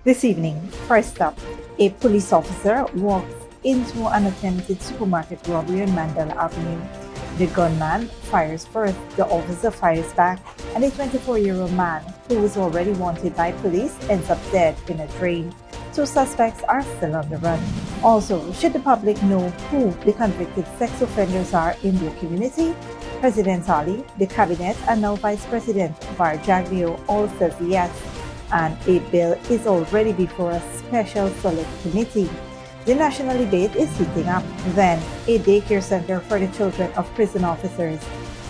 This evening, first up, a police officer walks into an attempted supermarket robbery on Mandela Avenue. The gunman fires first, the officer fires back, and a 24-year-old man who was already wanted by police ends up dead in a drain. Two suspects are still on the run. Also, should the public know who the convicted sex offenders are in their community? President Ali, the cabinet, and now Vice President Jagdeo all says yes, and a bill is already before a special select committee. The national debate is heating up. Then, a daycare center for the children of prison officers.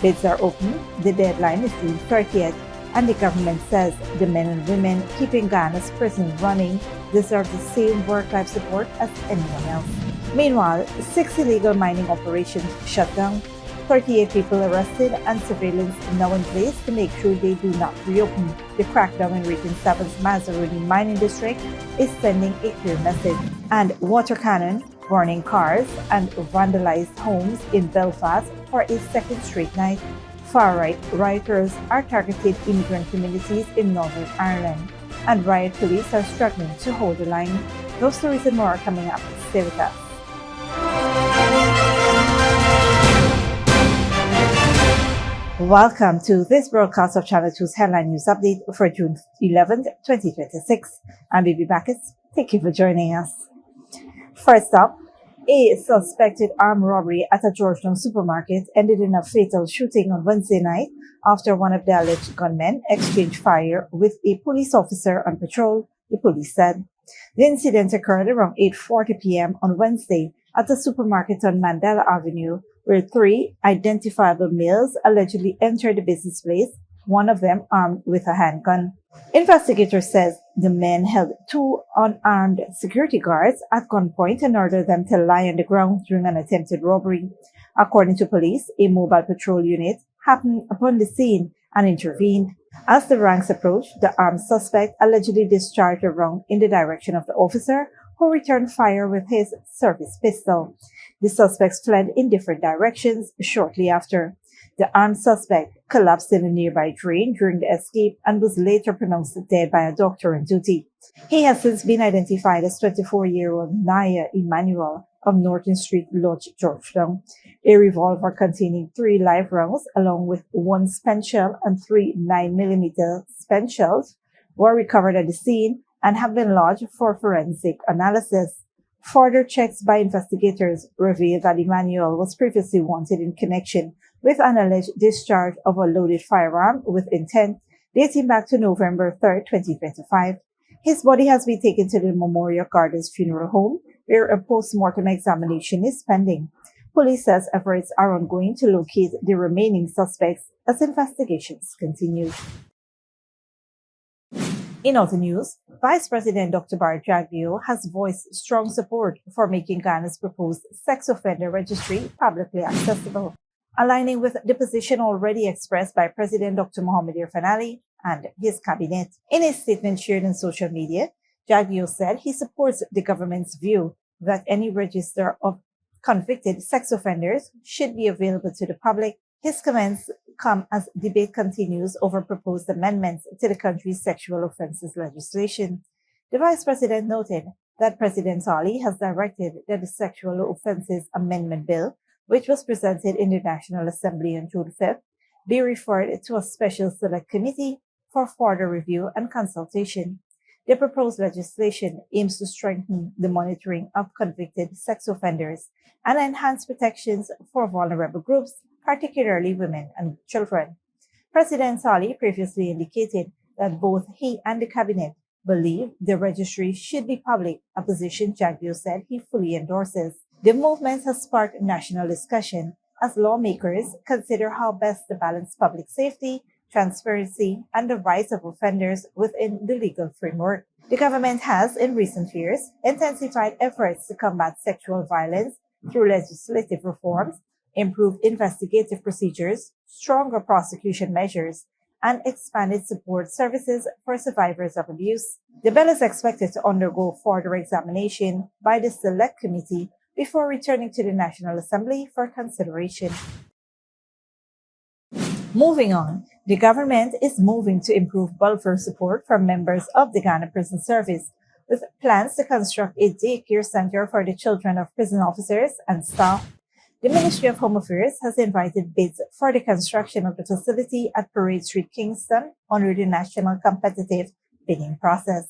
Bids are open. The deadline is June 30th, and the government says the men and women keeping Guyana's prisons running deserve the same work-life support as anyone else. Meanwhile, 6 illegal mining operations shut down, 38 people arrested, and surveillance now in place to make sure they do not reopen. The crackdown in Region 7's Mazaruni mining district is sending a clear message. And water cannon, burning cars, and vandalized homes in Belfast for a second straight night. Far-right rioters are targeting immigrant communities in Northern Ireland, and riot police are struggling to hold the line. Those stories and more are coming up. Stay with us. Welcome to this broadcast of Channel 2's Headline News Update for June 11th, 2026. I'm Bibi Backus. Thank you for joining us. First up, a suspected armed robbery at a Georgetown supermarket ended in a fatal shooting on Wednesday night after one of the alleged gunmen exchanged fire with a police officer on patrol, the police said. The incident occurred around 8:40 p.m. on Wednesday at a supermarket on Mandela Avenue, where 3 identifiable males allegedly entered the business place, one of them armed with a handgun. Investigators says the men held 2 unarmed security guards at gunpoint and ordered them to lie on the ground during an attempted robbery. According to police, a mobile patrol unit happened upon the scene and intervened. As the ranks approached, the armed suspect allegedly discharged a round in the direction of the officer, who returned fire with his service pistol. The suspects fled in different directions shortly after. The armed suspect collapsed in a nearby drain during the escape and was later pronounced dead by a doctor on duty. He has since been identified as 24-year-old Naya Emmanuel of Norton Street Lodge, Georgetown. A revolver containing 3 live rounds, along with 1 spent shell and 3 9mm spent shells, were recovered at the scene and have been lodged for forensic analysis. Further checks by investigators revealed that Emmanuel was previously wanted in connection with an alleged discharge of a loaded firearm with intent dating back to November 3, 2025. His body has been taken to the Memorial Gardens Funeral Home, where a post-mortem examination is pending. Police says efforts are ongoing to locate the remaining suspects as investigations continue. In other news, Vice President Dr. Jagdeo has voiced strong support for making Ghana's proposed sex offender registry publicly accessible, aligning with the position already expressed by President Dr. Mohamed Irfaan Ali and his cabinet. In a statement shared on social media, Jagdeo said he supports the government's view that any register of convicted sex offenders should be available to the public. His comments come as debate continues over proposed amendments to the country's sexual offences legislation. The Vice President noted that President Ali has directed that the Sexual Offences Amendment Bill, which was presented in the National Assembly on June 5th, be referred to a special select committee for further review and consultation. The proposed legislation aims to strengthen the monitoring of convicted sex offenders and enhance protections for vulnerable groups, particularly women and children. President Ali previously indicated that both he and the cabinet believe the registry should be public, a position Jagdeo said he fully endorses. The movement has sparked national discussion as lawmakers consider how best to balance public safety, transparency, and the rights of offenders within the legal framework. The government has, in recent years, intensified efforts to combat sexual violence through legislative reforms, improved investigative procedures, stronger prosecution measures, and expanded support services for survivors of abuse. The bill is expected to undergo further examination by the Select Committee before returning to the National Assembly for consideration. Moving on, the government is moving to improve welfare support for members of the Ghana Prison Service with plans to construct a daycare center for the children of prison officers and staff. The Ministry of Home Affairs has invited bids for the construction of the facility at Parade Street, Kingston, under the national competitive bidding process.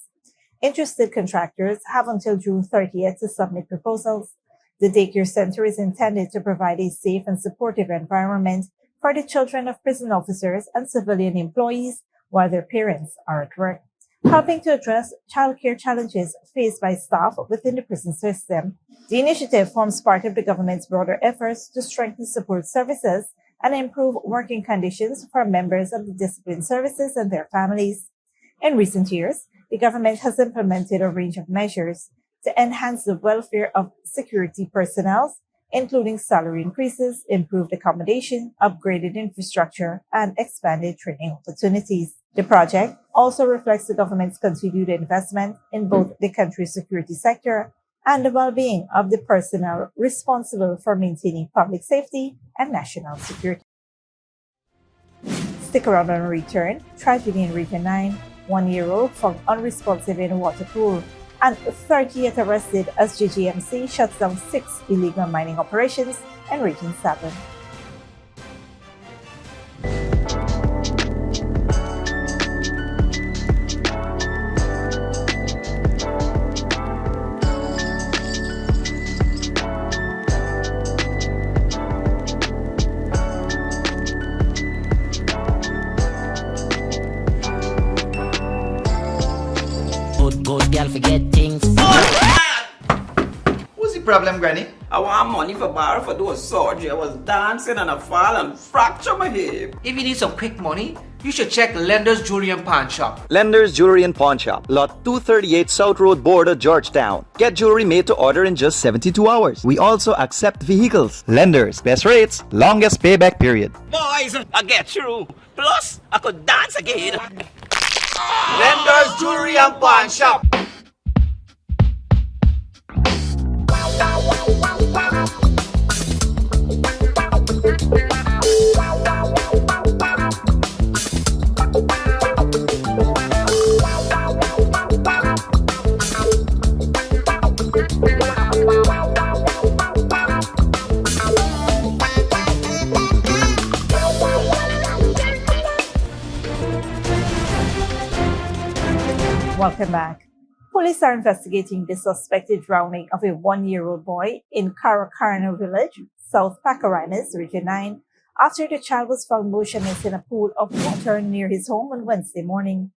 Interested contractors have until June 30th to submit proposals. The daycare center is intended to provide a safe and supportive environment for the children of prison officers and civilian employees while their parents are at work, helping to address childcare challenges faced by staff within the prison system. The initiative forms part of the government's broader efforts to strengthen support services and improve working conditions for members of the discipline services and their families. In recent years, the government has implemented a range of measures to enhance the welfare of security personnel, including salary increases, improved accommodation, upgraded infrastructure, and expanded training opportunities. The project also reflects the government's continued investment in both the country's security sector and the well-being of the personnel responsible for maintaining public safety and national security. Stick around on return. Tragedy in Region 9. 1-year-old found unresponsive in a water pool, and 30th arrested as JGMC shuts down 6 illegal mining operations in Region 7. Good girl forget things. What's the problem, Granny? I want money for borrow for doing surgery. I was dancing and I fall and fracture my hip. If you need some quick money, you should check Lender's Jewelry and Pawn Shop. Lender's Jewelry and Pawn Shop, Lot 238 South Road Border, Georgetown. Get jewelry made to order in just 72 hours. We also accept vehicles. Lender's, best rates, longest payback period. Boys, I get through. Plus, I could dance again. Lender's Jewelry and Pawn Shop. Welcome back. Police are investigating the suspected drowning of a 1-year-old boy in Caracarno village, South Pacaranas, Region 9, after the child was found motionless in a pool of water near his home on Wednesday morning.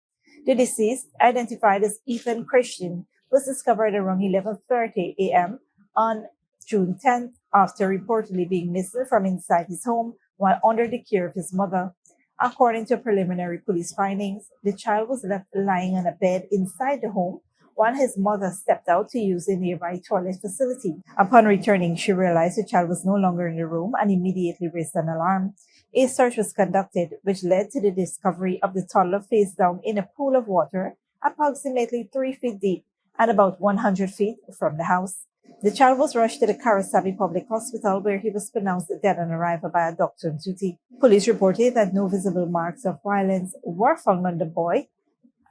The deceased, identified as Ethan Christian, was discovered around 11:30 a.m. on June 10th after reportedly being missing from inside his home while under the care of his mother. According to preliminary police findings, the child was left lying on a bed inside the home while his mother stepped out to use a nearby toilet facility. Upon returning, she realized the child was no longer in the room and immediately raised an alarm. A search was conducted, which led to the discovery of the toddler face down in a pool of water approximately 3 feet deep and about 100 feet from the house. The child was rushed to the Karasabi Public Hospital, where he was pronounced dead on arrival by a doctor on duty. Police reported that no visible marks of violence were found on the boy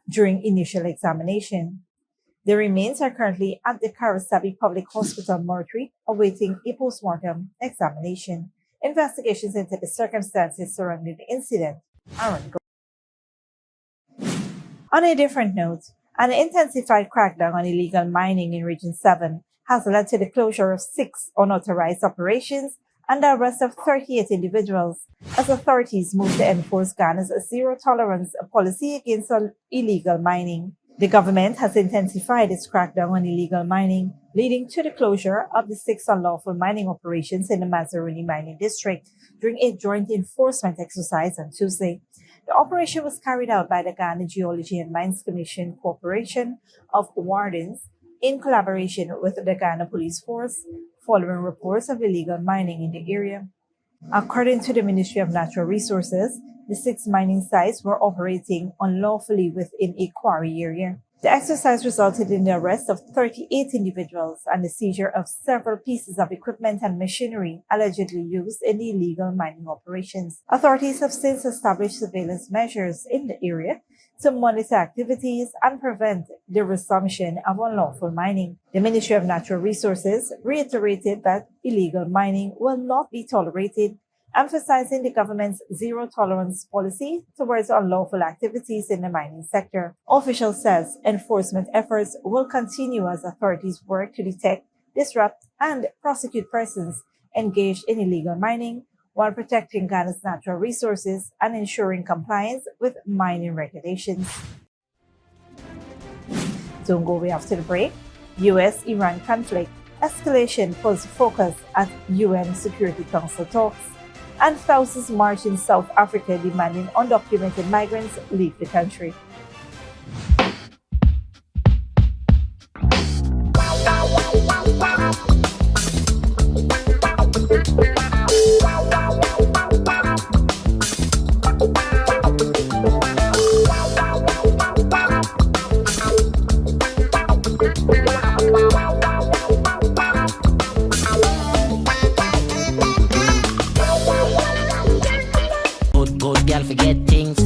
during initial examination. The remains are currently at the Karasabi Public Hospital mortuary, awaiting a post-mortem examination. Investigations into the circumstances surrounding the incident are ongoing. On a different note, an intensified crackdown on illegal mining in Region 7 has led to the closure of 6 unauthorized operations and the arrest of 38 individuals as authorities move to enforce Ghana's zero-tolerance policy against illegal mining. The government has intensified its crackdown on illegal mining, leading to the closure of the 6 unlawful mining operations in the Mazaruni mining district during a joint enforcement exercise on Tuesday. The operation was carried out by the Ghana Geology and Mines Commission Corporation of Wardens in collaboration with the Ghana Police Force, following reports of illegal mining in the area. According to the Ministry of Natural Resources, the 6 mining sites were operating unlawfully within a quarry area. The exercise resulted in the arrest of 38 individuals and the seizure of several pieces of equipment and machinery allegedly used in the illegal mining operations. Authorities have since established surveillance measures in the area to monitor activities and prevent the resumption of unlawful mining. The Ministry of Natural Resources reiterated that illegal mining will not be tolerated, emphasizing the government's zero-tolerance policy towards unlawful activities in the mining sector. Official says enforcement efforts will continue as authorities work to detect, disrupt, and prosecute persons engaged in illegal mining while protecting Ghana's natural resources and ensuring compliance with mining regulations. Don't go away after the break. US-Iran conflict. Escalation pulls focus at UN Security Council talks. And thousands march in South Africa demanding undocumented migrants leave the country. Good girl forget things.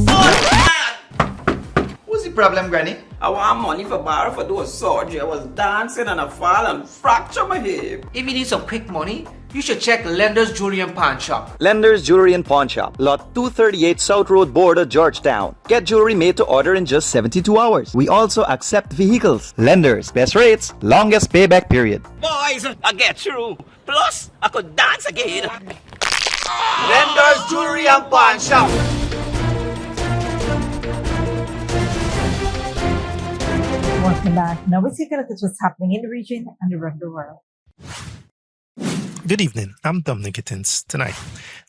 What's the problem, Granny? I want money for borrow for those surgery. I was dancing and I fall and fracture my hip. If you need some quick money, you should check Lender's Jewelry and Pawn Shop. Lender's Jewelry and Pawn Shop, lot 238 South Road Border, Georgetown. Get jewelry made to order in just 72 hours. We also accept vehicles. Lenders, best rates, longest payback period. Boys, I get through. Plus, I could dance again. Lender's Jewelry and Pawn Shop. Welcome back. Now we take a look at what's happening in the region and around the world. Good evening, I'm Dominic Gittins. Tonight,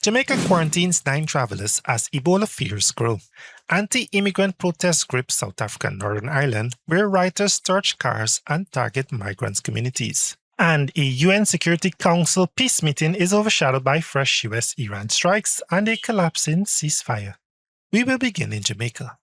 Jamaica quarantines 9 travelers as Ebola fears grow. Anti-immigrant protests grip South Africa and Northern Ireland, where rioters torch cars and target migrants' communities. And a UN Security Council peace meeting is overshadowed by fresh US-Iran strikes and a collapsing ceasefire. We will begin in Jamaica.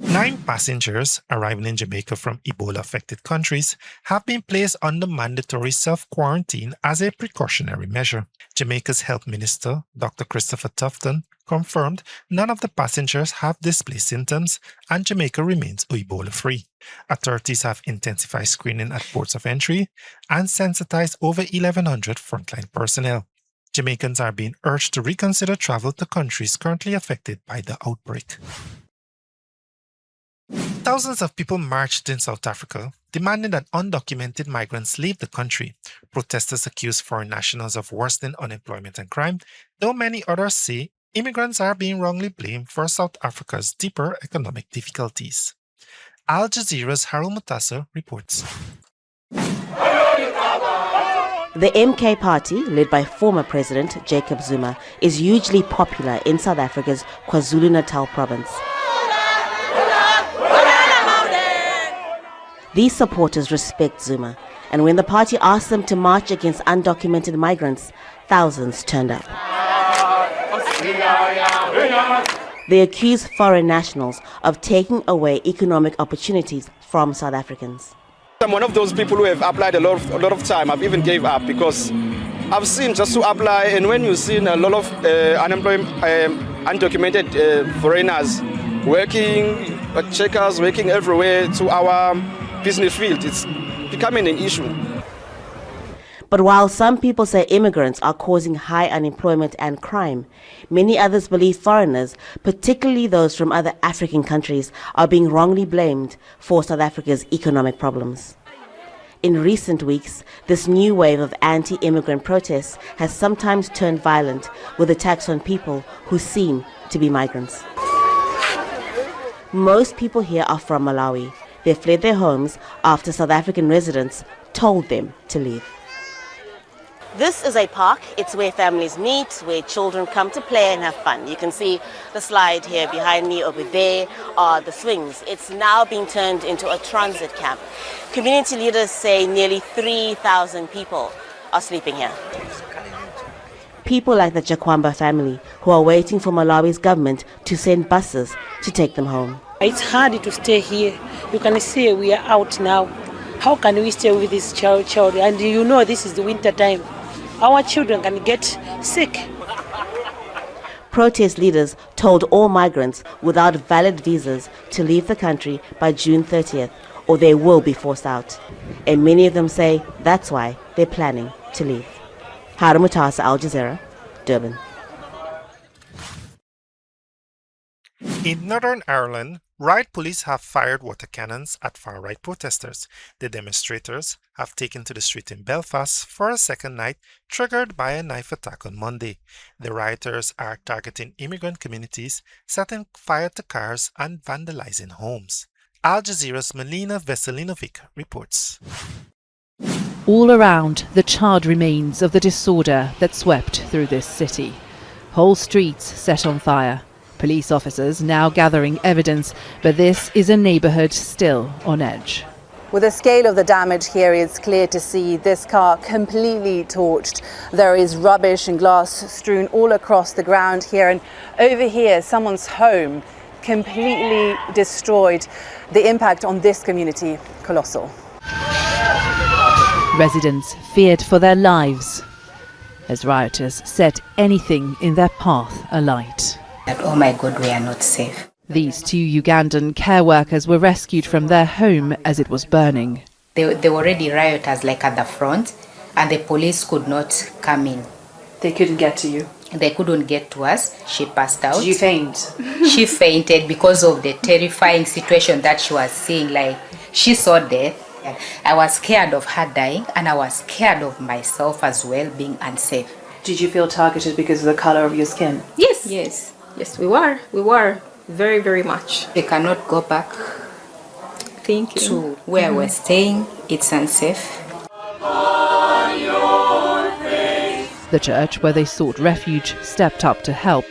9 passengers arriving in Jamaica from Ebola-affected countries have been placed under mandatory self-quarantine as a precautionary measure. Jamaica's Health Minister, Dr. Christopher Tufton, confirmed none of the passengers have displayed symptoms and Jamaica remains Ebola-free. Authorities have intensified screening at ports of entry and sensitized over 1,100 frontline personnel. Jamaicans are being urged to reconsider travel to countries currently affected by the outbreak. Thousands of people marched in South Africa, demanding that undocumented migrants leave the country. Protesters accused foreign nationals of worsening unemployment and crime, though many others say immigrants are being wrongly blamed for South Africa's deeper economic difficulties. Al Jazeera's Harold Mutasa reports. The MK party, led by former President Jacob Zuma, is hugely popular in South Africa's KwaZulu-Natal province. These supporters respect Zuma, and when the party asked them to march against undocumented migrants, thousands turned up. They accuse foreign nationals of taking away economic opportunities from South Africans. I'm one of those people who have applied a lot of time. I've even gave up because I've seen just to apply, and when you've seen a lot of undocumented foreigners working, checkers working everywhere to our business field, it's becoming an issue. But while some people say immigrants are causing high unemployment and crime, many others believe foreigners, particularly those from other African countries, are being wrongly blamed for South Africa's economic problems. In recent weeks, this new wave of anti-immigrant protests has sometimes turned violent, with attacks on people who seem to be migrants. Most people here are from Malawi. They fled their homes after South African residents told them to leave. This is a park. It's where families meet, where children come to play and have fun. You can see the slide here behind me. Over there are the swings. It's now being turned into a transit camp. Community leaders say nearly 3,000 people are sleeping here. People like the Jakwamba family who are waiting for Malawi's government to send buses to take them home. It's hard to stay here. You can see we are out now. How can we stay with this child? And you know this is the winter time. Our children can get sick. Protest leaders told all migrants without valid visas to leave the country by June 30th, or they will be forced out. And many of them say that's why they're planning to leave. Hara Mutasa, Al Jazeera, Durban. In Northern Ireland, riot police have fired water cannons at far-right protesters. The demonstrators have taken to the street in Belfast for a second night, triggered by a knife attack on Monday. The rioters are targeting immigrant communities, setting fire to cars and vandalizing homes. Al Jazeera's Melina Veselinovic reports. All around, the charred remains of the disorder that swept through this city. Whole streets set on fire. Police officers now gathering evidence, but this is a neighbourhood still on edge. With the scale of the damage here, it's clear to see this car completely torched. There is rubbish and glass strewn all across the ground here, and over here, someone's home completely destroyed. The impact on this community, colossal. Residents feared for their lives as rioters set anything in their path alight. Oh my God, we are not safe. These two Ugandan care workers were rescued from their home as it was burning. There were already rioters like at the front, and the police could not come in. They couldn't get to you? They couldn't get to us. She passed out. Did you faint? She fainted because of the terrifying situation that she was seeing. Like, she saw death. I was scared of her dying, and I was scared of myself as well being unsafe. Did you feel targeted because of the color of your skin? Yes. Yes, we were very, very much. We cannot go back to where we're staying. It's unsafe. The church where they sought refuge stepped up to help.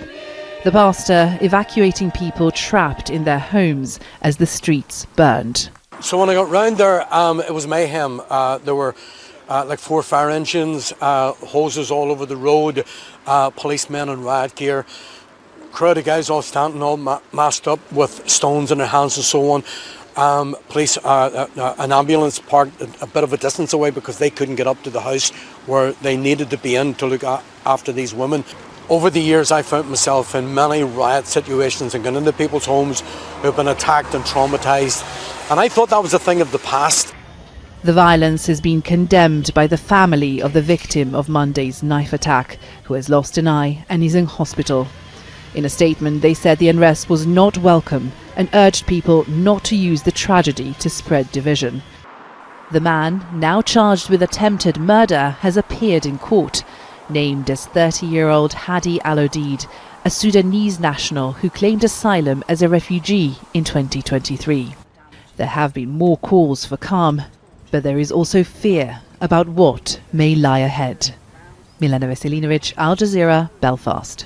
The pastor evacuating people trapped in their homes as the streets burned. So when I got round there, it was mayhem. There were like 4 fire engines, hoses all over the road, policemen in riot gear. Crowd of guys all standing all masked up with stones in their hands and so on. Police, an ambulance parked a bit of a distance away because they couldn't get up to the house where they needed to be in to look after these women. Over the years, I found myself in many riot situations and gone into people's homes who've been attacked and traumatized. And I thought that was a thing of the past. The violence has been condemned by the family of the victim of Monday's knife attack, who has lost an eye and is in hospital. In a statement, they said the unrest was not welcome and urged people not to use the tragedy to spread division. The man, now charged with attempted murder, has appeared in court, named as 30-year-old Hadi Al-Odid, a Sudanese national who claimed asylum as a refugee in 2023. There have been more calls for calm, but there is also fear about what may lie ahead. Milena Veselinovic, Al Jazeera, Belfast.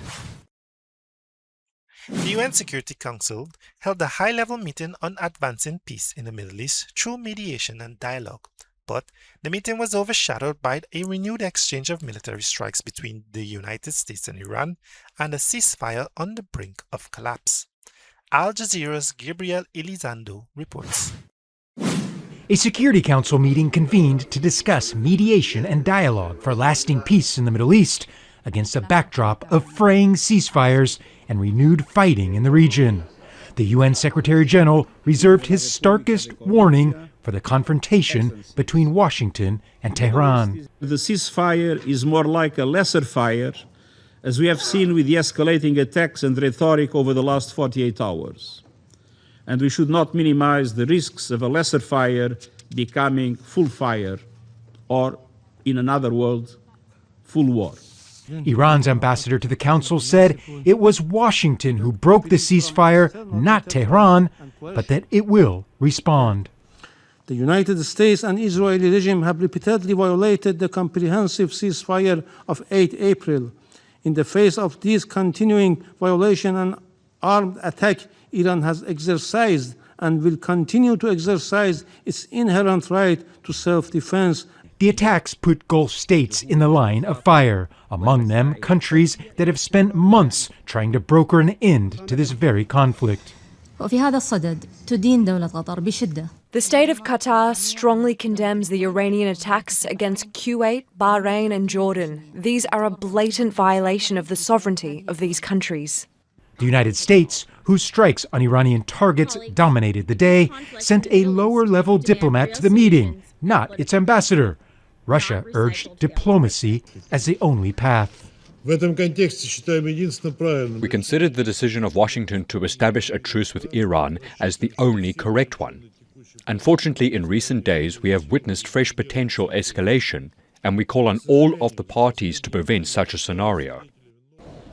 The UN Security Council held a high-level meeting on advancing peace in the Middle East through mediation and dialogue. But the meeting was overshadowed by a renewed exchange of military strikes between the United States and Iran and a ceasefire on the brink of collapse. Al Jazeera's Gabriel Elizondo reports. A Security Council meeting convened to discuss mediation and dialogue for lasting peace in the Middle East against a backdrop of fraying ceasefires and renewed fighting in the region. The UN Secretary General reserved his starkest warning for the confrontation between Washington and Tehran. The ceasefire is more like a lesser fire, as we have seen with the escalating attacks and rhetoric over the last 48 hours. And we should not minimize the risks of a lesser fire becoming full fire, or, in another word, full war. Iran's ambassador to the Council said it was Washington who broke the ceasefire, not Tehran, but that it will respond. The United States and Israeli regime have repeatedly violated the comprehensive ceasefire of 8 April. In the face of these continuing violation and armed attack, Iran has exercised and will continue to exercise its inherent right to self-defense. The attacks put Gulf states in the line of fire, among them countries that have spent months trying to broker an end to this very conflict. وفي هذا الصدد تدين دولة قطر بشدة. The state of Qatar strongly condemns the Iranian attacks against Kuwait, Bahrain and Jordan. These are a blatant violation of the sovereignty of these countries. The United States, whose strikes on Iranian targets dominated the day, sent a lower-level diplomat to the meeting, not its ambassador. Russia urged diplomacy as the only path. We considered the decision of Washington to establish a truce with Iran as the only correct one. Unfortunately, in recent days, we have witnessed fresh potential escalation, and we call on all of the parties to prevent such a scenario.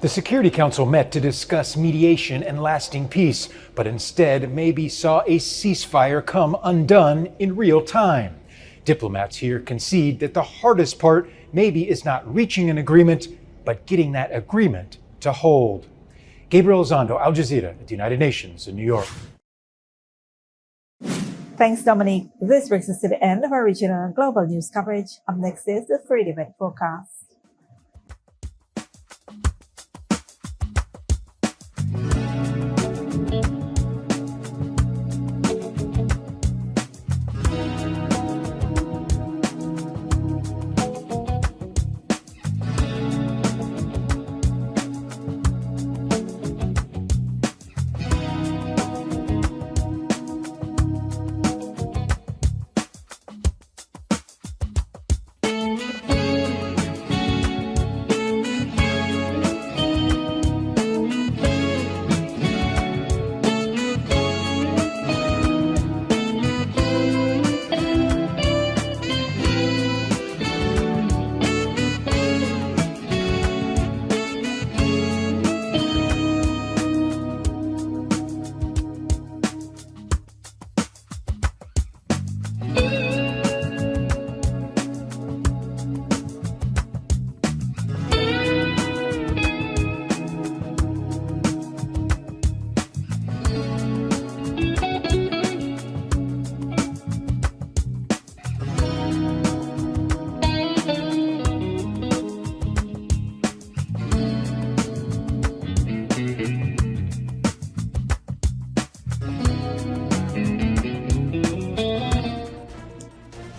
The Security Council met to discuss mediation and lasting peace, but instead maybe saw a ceasefire come undone in real time. Diplomats here concede that the hardest part maybe is not reaching an agreement, but getting that agreement to hold. Gabriel Zondo, Al Jazeera at the United Nations in New York. Thanks, Dominique. This brings us to the end of our regional and global news coverage. Up next is the 3-event forecast.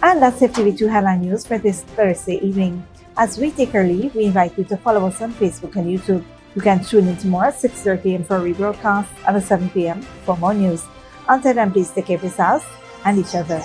And that's FTV2 Headline News for this Thursday evening. As we take our leave, we invite you to follow us on Facebook and YouTube. You can tune in tomorrow at 6:30 a.m. for a rebroadcast and at 7 p.m. for more news. Until then, please take care of yourselves and each other.